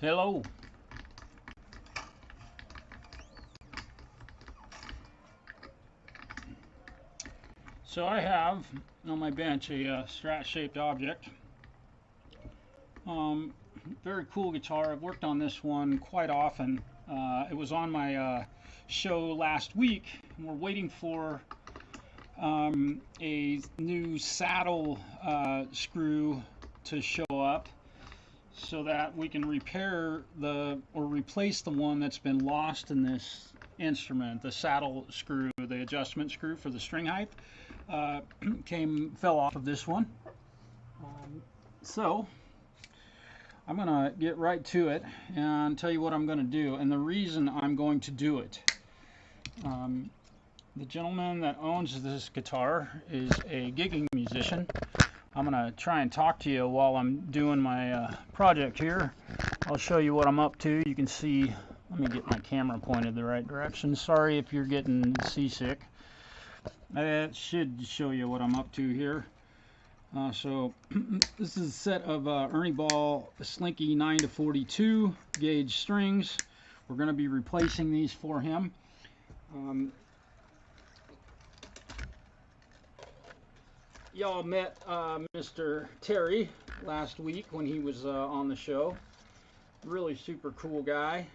Hello. So I have on my bench a Strat shaped object. Very cool guitar. I've worked on this one quite often. It was on my show last week. And we're waiting for a new saddle screw to show up so that we can repair or replace the one that's been lost in this instrument. The saddle screw, the adjustment screw for the string height, fell off of this one. So I'm gonna get right to it and tell you what I'm gonna do and the reason I'm going to do it. The gentleman that owns this guitar is a gigging musician. I'm gonna try and talk to you while I'm doing my project here. I'll show you what I'm up to. You can see, let me get my camera pointed the right direction. Sorry if you're getting seasick. That should show you what I'm up to here. So this is a set of Ernie Ball Slinky 9-42 gauge strings. We're going to be replacing these for him. Y'all met Mr. Terry last week when he was on the show. Really super cool guy.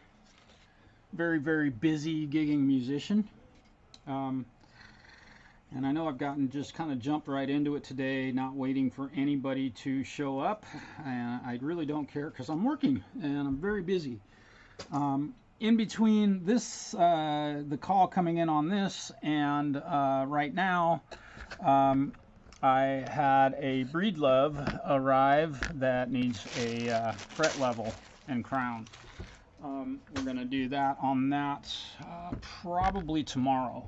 Very, very busy gigging musician. And I know I've just kind of jumped right into it today, not waiting for anybody to show up. I really don't care because I'm working and I'm very busy. In between this, the call coming in on this, and right now, I had a Breedlove arrive that needs a fret level and crown. We're going to do that on that probably tomorrow.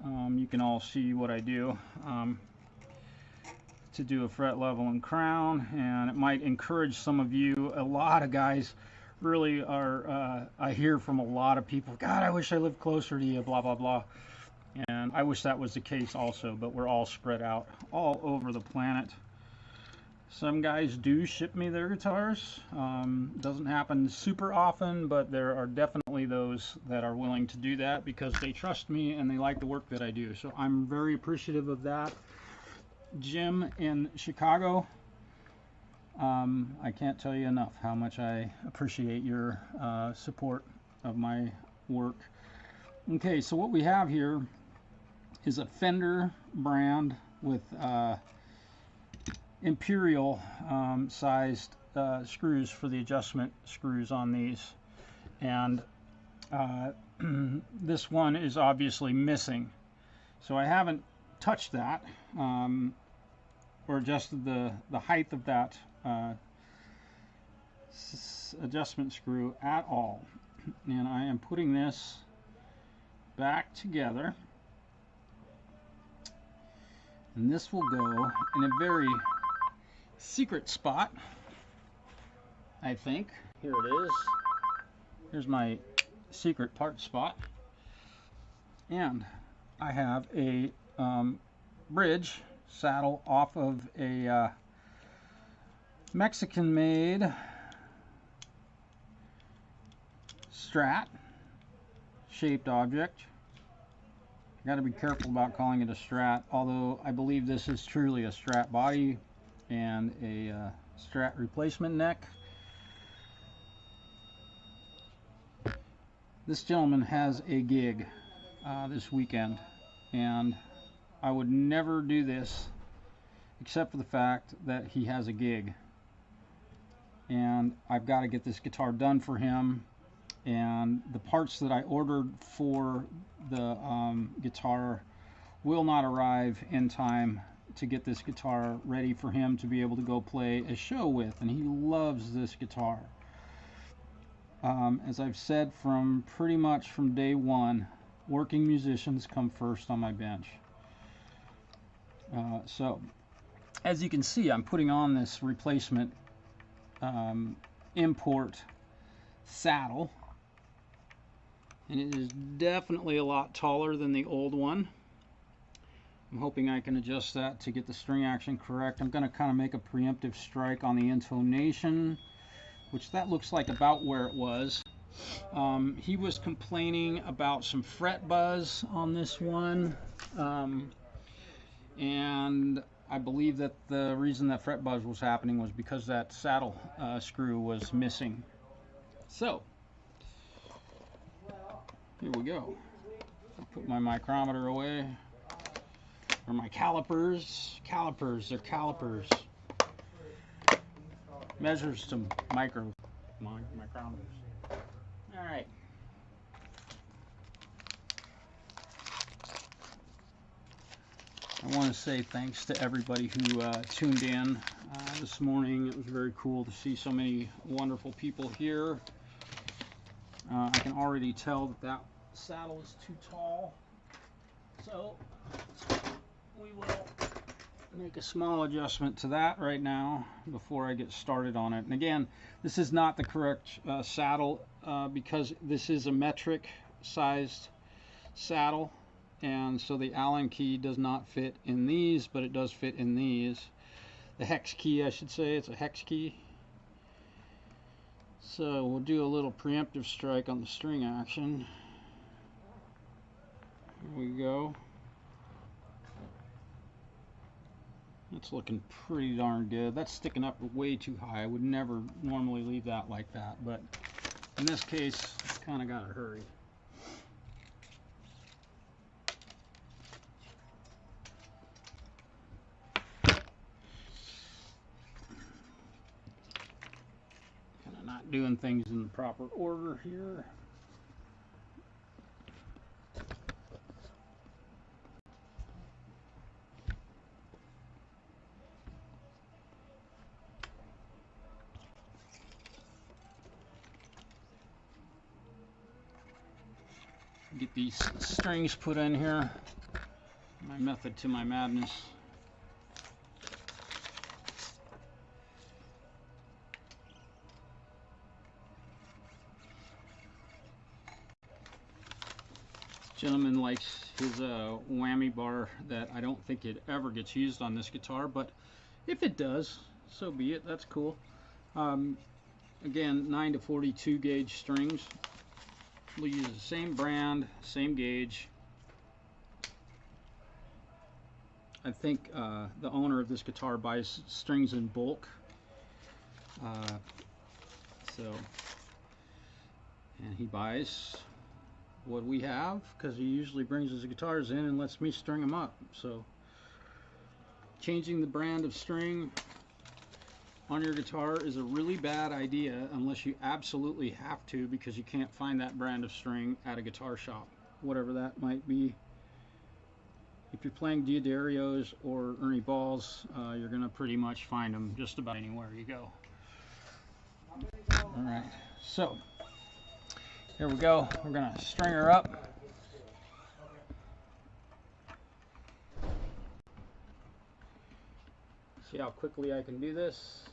You can all see what I do to do a fret level and crown, and it might encourage some of you. A lot of guys really are, I hear from a lot of people, God, I wish I lived closer to you, blah, blah, blah. And I wish that was the case also, but we're all spread out all over the planet. Some guys do ship me their guitars. Doesn't happen super often, but there are definitely those that are willing to do that because they trust me and they like the work that I do. So I'm very appreciative of that. Jim in Chicago, I can't tell you enough how much I appreciate your support of my work. Okay, so what we have here is a Fender brand with imperial sized screws for the adjustment screws on these, and this one is obviously missing, so I haven't touched that or adjusted the height of that adjustment screw at all, and I am putting this back together, and this will go in a very secret spot, I think. Here it is. Here's my secret part spot, and I have a bridge saddle off of a Mexican-made Strat shaped object. I got to be careful about calling it a Strat, although I believe this is truly a Strat body and a Strat replacement neck. This gentleman has a gig this weekend, and I would never do this except for the fact that he has a gig, and I've got to get this guitar done for him. And the parts that I ordered for the guitar will not arrive in time to get this guitar ready for him to be able to go play a show with, and he loves this guitar. As I've said pretty much from day one, working musicians come first on my bench. So as you can see, I'm putting on this replacement import saddle, and it is definitely a lot taller than the old one. I'm hoping I can adjust that to get the string action correct. I'm going to kind of make a preemptive strike on the intonation which that looks like about where it was. He was complaining about some fret buzz on this one, and I believe that the reason that fret buzz was happening was because that saddle screw was missing. So here we go. I'll put my micrometer away, or my calipers. They're calipers. Measures to micrometers. All right. I want to say thanks to everybody who tuned in this morning. It was very cool to see so many wonderful people here. I can already tell that that saddle is too tall, so we will make a small adjustment to that right now before I get started on it. And again, this is not the correct saddle because this is a metric sized saddle, and so the Allen key does not fit in these, but it does fit in these. The hex key, I should say, it's a hex key. So we'll do a little preemptive strike on the string action. Here we go. That's looking pretty darn good. That's sticking up way too high. I would never normally leave that like that, but in this case, kind of got to hurry. Kind of not doing things in the proper order here. Get these strings put in here. My method to my madness. Gentleman likes his whammy bar that I don't think it ever gets used on this guitar, but if it does, so be it. That's cool. Again, 9 to 42 gauge strings. We'll use the same brand, same gauge. I think the owner of this guitar buys strings in bulk. And he buys what we have because he usually brings his guitars in and lets me string them up. So changing the brand of string on your guitar is a really bad idea unless you absolutely have to, because you can't find that brand of string at a guitar shop, whatever that might be. If you're playing Diodarios or Ernie Balls, you're going to pretty much find them just about anywhere you go. Alright, so here we go. We're going to string her up. See how quickly I can do this?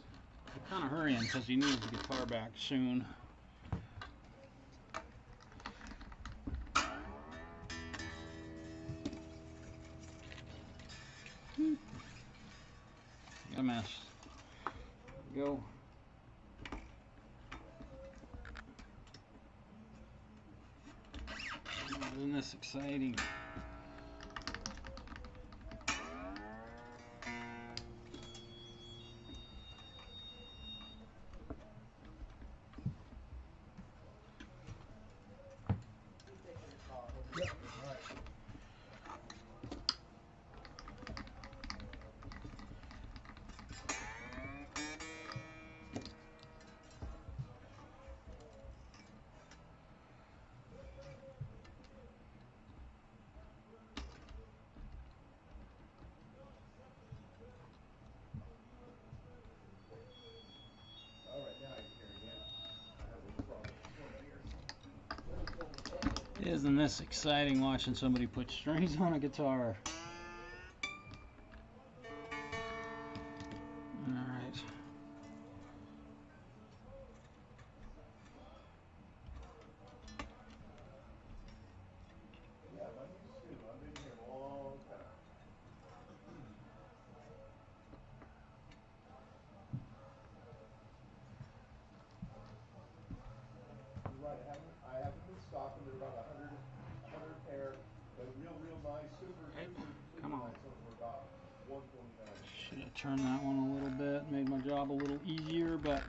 I'm kind of hurrying because he needs the guitar back soon. Got a mess. There we go. Isn't this exciting? Isn't this exciting watching somebody put strings on a guitar? Alright. turn that one a little bit, made my job a little easier, but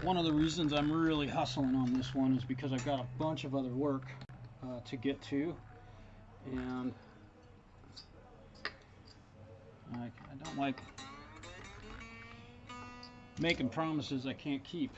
one of the reasons I'm really hustling on this one is because I've got a bunch of other work to get to, and I don't like making promises I can't keep.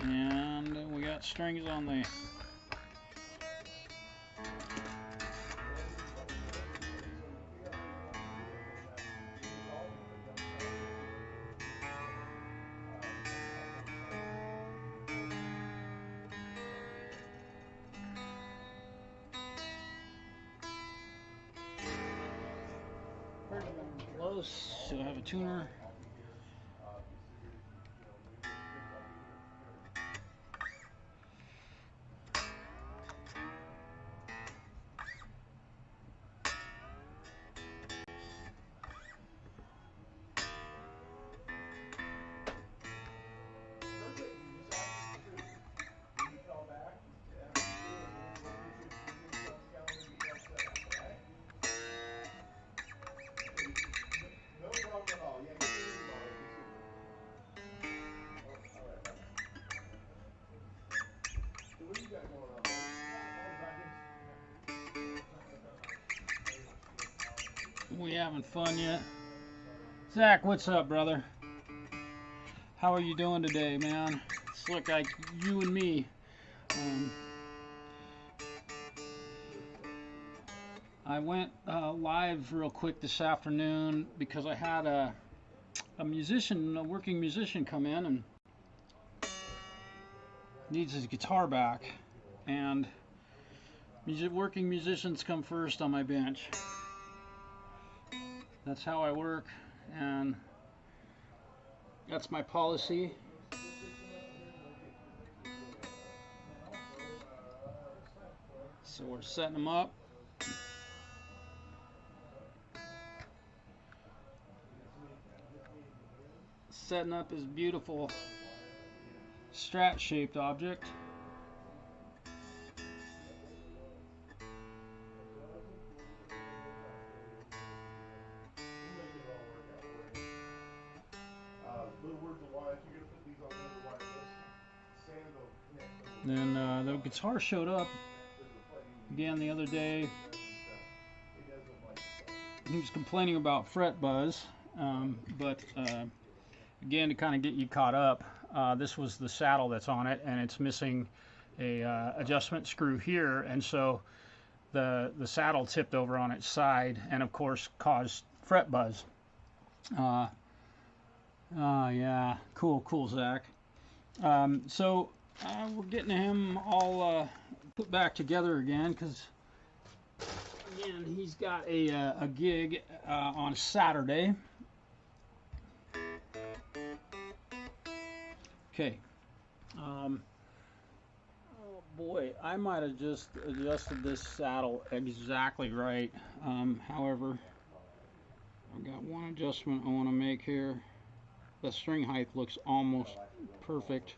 And we got strings on the close, so I have a tuner. We having fun yet? Zach, what's up, brother? How are you doing today, man? It's like you and me. I went live real quick this afternoon because I had a working musician come in and needs his guitar back, and working musicians come first on my bench. That's how I work, and that's my policy. So we're setting them up. Setting up his beautiful Strat shaped object. Then the guitar showed up again the other day. He was complaining about fret buzz, but again, to kind of get you caught up, this was the saddle that's on it, and it's missing a adjustment screw here, and so the saddle tipped over on its side, and of course caused fret buzz. Yeah, cool, Zach. So we're getting him all put back together again, because again, he's got a gig on Saturday. Okay. Oh boy, I might have just adjusted this saddle exactly right. However, I've got one adjustment I want to make here. The string height looks almost perfect.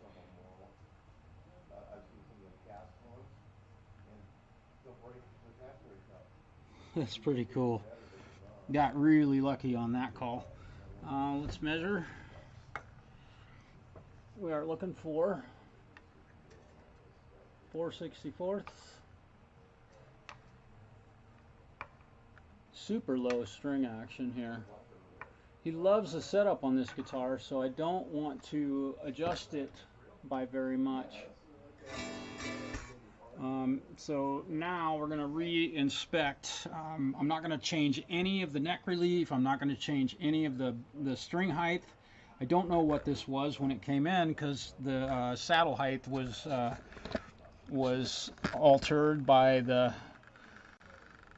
That's pretty cool. Got really lucky on that call. Let's measure. We are looking for 4/64. Super low string action here. He loves the setup on this guitar, so I don't want to adjust it by very much. So now we're going to re-inspect. I'm not going to change any of the neck relief. I'm not going to change any of the string height. I don't know what this was when it came in, because the saddle height was altered by the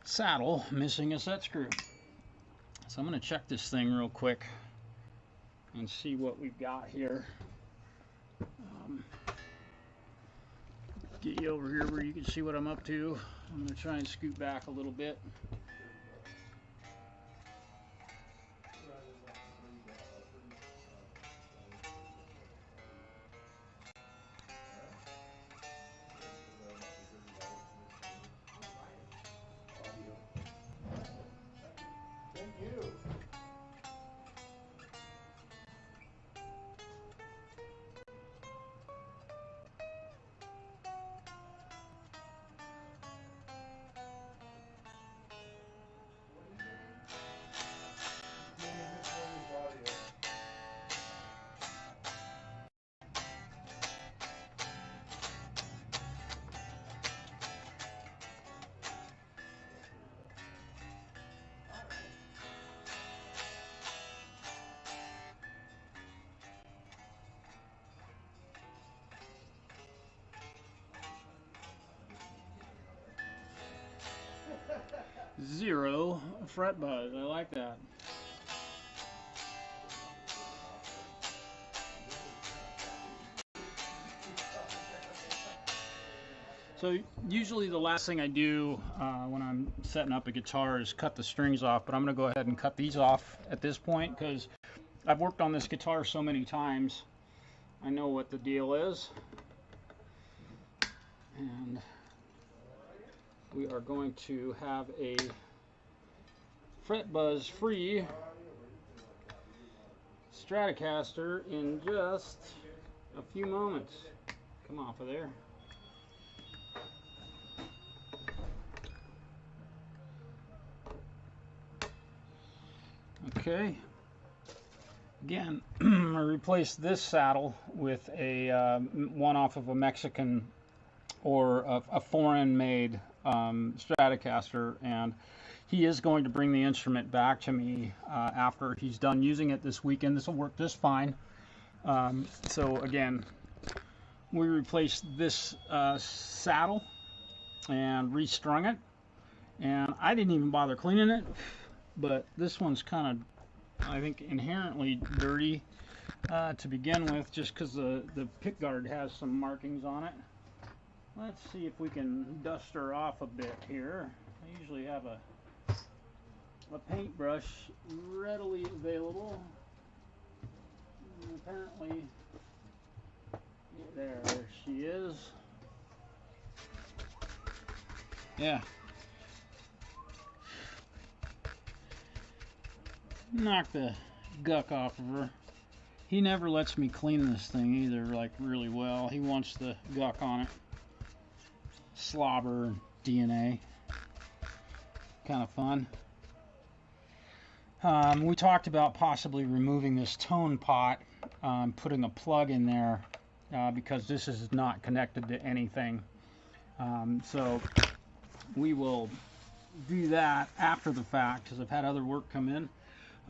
saddle missing a set screw. So I'm going to check this thing real quick and see what we've got here. Get you over here where you can see what I'm up to. I'm going to try and scoot back a little bit. Thank you. Zero fret buzz. I like that. So usually the last thing I do when I'm setting up a guitar is cut the strings off, but I'm going to go ahead and cut these off at this point because I've worked on this guitar so many times. I know what the deal is. And we are going to have a fret buzz free Stratocaster in just a few moments. Come off of there. Okay. Again, I replaced this saddle with a one off of a Mexican or a foreign-made Stratocaster, and he is going to bring the instrument back to me after he's done using it this weekend. This will work just fine. So again, we replaced this saddle and restrung it, and I didn't even bother cleaning it, but this one's kind of, I think, inherently dirty to begin with, just because the pick guard has some markings on it. Let's see if we can dust her off a bit here. I usually have a paintbrush readily available. And apparently, there she is. Yeah. Knock the guck off of her. He never lets me clean this thing either, like really well. He wants the guck on it. Slobber, DNA. Kind of fun. We talked about possibly removing this tone pot, putting a plug in there because this is not connected to anything. So we will do that after the fact because I've had other work come in.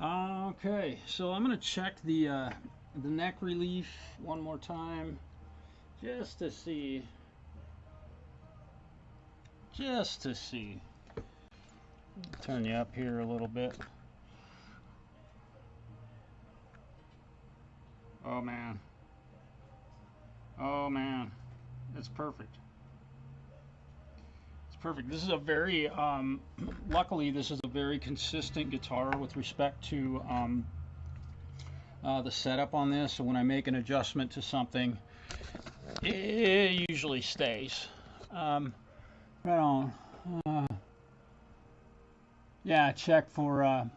Okay, so I'm going to check the neck relief one more time just to see. Turn you up here a little bit. Oh man. Oh man. It's perfect. It's perfect. This is a very, luckily this is a very consistent guitar with respect to the setup on this. So when I make an adjustment to something, it usually stays. Right on. Yeah, check for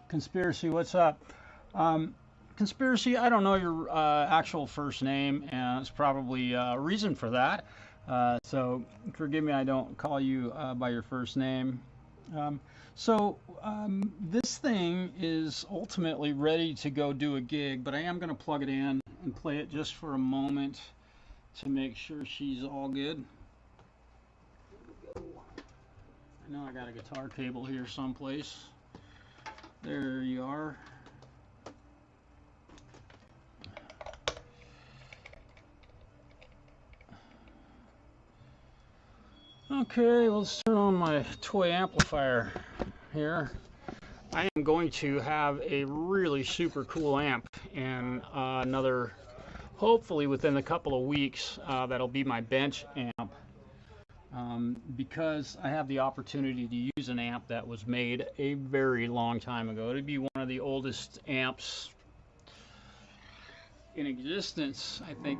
Conspiracy. What's up? Conspiracy, I don't know your actual first name, and it's probably a reason for that. So forgive me, I don't call you by your first name. This thing is ultimately ready to go do a gig, but I am going to plug it in and play it just for a moment to make sure she's all good. I know I got a guitar cable here someplace. There you are. Okay, let's turn on my toy amplifier here. I am going to have a really super cool amp and another, hopefully within a couple of weeks, that'll be my bench amp. Because I have the opportunity to use an amp that was made a very long time ago. It'd be one of the oldest amps in existence, I think.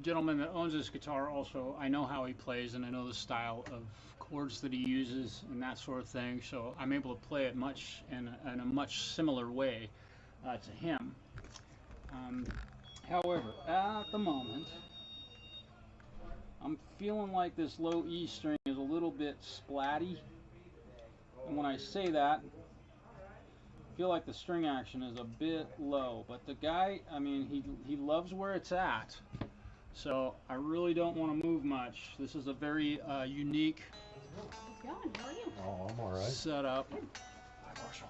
Gentleman that owns this guitar also, I know how he plays and I know the style of chords that he uses and that sort of thing, so I'm able to play it much in a much similar way to him. However, at the moment, I'm feeling like this low E string is a little bit splatty, and when I say that, I feel like the string action is a bit low, but the guy, I mean, he loves where it's at. So I really don't want to move much. This is a very unique How are you? Oh, I'm all right. setup. Hi, Marshall.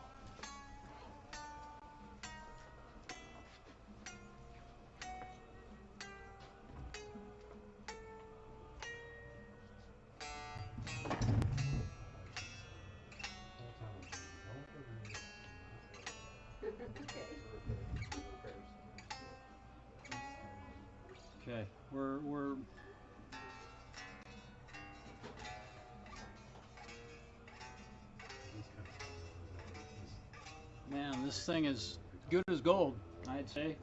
Okay, we're man, this thing is good as gold, I'd say.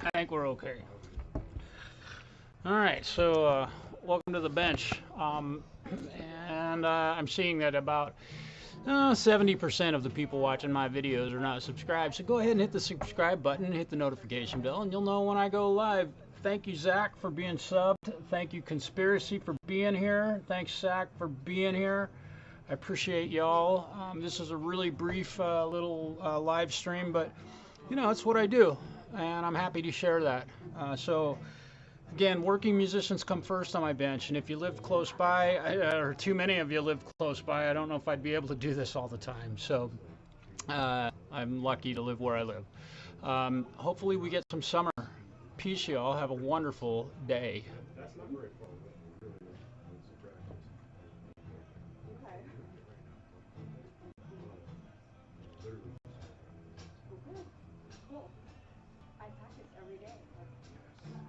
I think we're okay. All right, so welcome to the bench. And I'm seeing that about 70% of the people watching my videos are not subscribed. So go ahead and hit the subscribe button, hit the notification bell, and you'll know when I go live. Thank you, Zach, for being subbed. Thank you, Conspiracy, for being here. Thanks, Zach, for being here. I appreciate y'all. This is a really brief little live stream, but you know, it's what I do, and I'm happy to share that. So again, working musicians come first on my bench, and if you live close by, or too many of you live close by, I don't know if I'd be able to do this all the time. So I'm lucky to live where I live. Hopefully we get some summer. Peace, y'all. Have a wonderful day. Cool. I practice every day.